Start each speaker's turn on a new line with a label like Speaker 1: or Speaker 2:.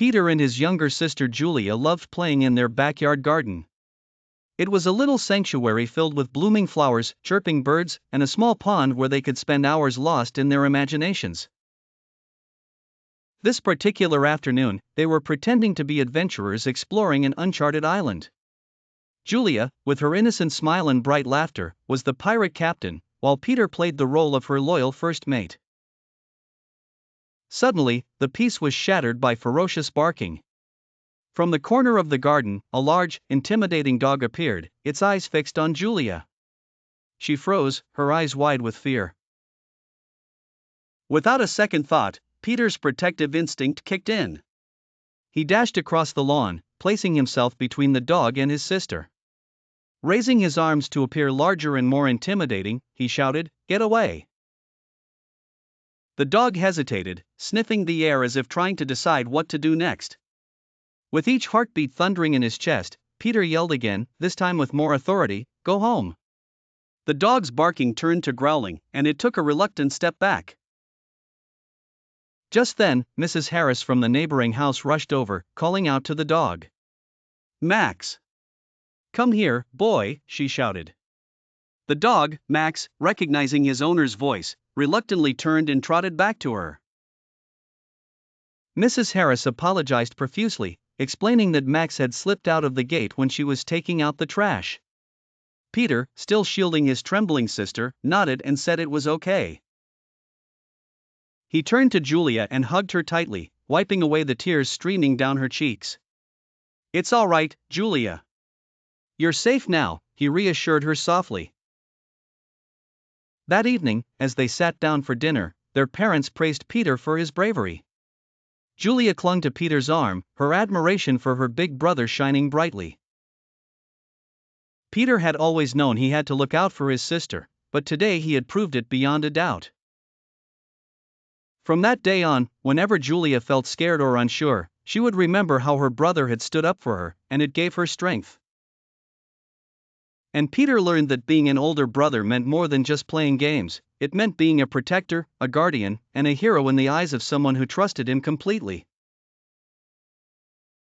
Speaker 1: Peter and his younger sister Julia loved playing in their backyard garden. It was a little sanctuary filled with blooming flowers, chirping birds, and a small pond where they could spend hours lost in their imaginations. This particular afternoon, they were pretending to be adventurers exploring an uncharted island. Julia, with her innocent smile and bright laughter, was the pirate captain, while Peter played the role of her loyal first mate. Suddenly, the peace was shattered by ferocious barking. From the corner of the garden, a large, intimidating dog appeared, its eyes fixed on Julia. She froze, her eyes wide with fear. Without a second thought, Peter's protective instinct kicked in. He dashed across the lawn, placing himself between the dog and his sister. Raising his arms to appear larger and more intimidating, he shouted, "Get away!" The dog hesitated, sniffing the air as if trying to decide what to do next. With each heartbeat thundering in his chest, Peter yelled again, this time with more authority, "Go home!" The dog's barking turned to growling, and it took a reluctant step back. Just then, Mrs. Harris from the neighboring house rushed over, calling out to the dog. "Max! Come here, boy," she shouted. The dog, Max, recognizing his owner's voice, reluctantly turned and trotted back to her. Mrs. Harris apologized profusely, explaining that Max had slipped out of the gate when she was taking out the trash. Peter, still shielding his trembling sister, nodded and said it was okay. He turned to Julia and hugged her tightly, wiping away the tears streaming down her cheeks. "It's all right, Julia. You're safe now," he reassured her softly. That evening, as they sat down for dinner, their parents praised Peter for his bravery. Julia clung to Peter's arm, her admiration for her big brother shining brightly. Peter had always known he had to look out for his sister, but today he had proved it beyond a doubt. From that day on, whenever Julia felt scared or unsure, she would remember how her brother had stood up for her, and it gave her strength. And Peter learned that being an older brother meant more than just playing games, it meant being a protector, a guardian, and a hero in the eyes of someone who trusted him completely.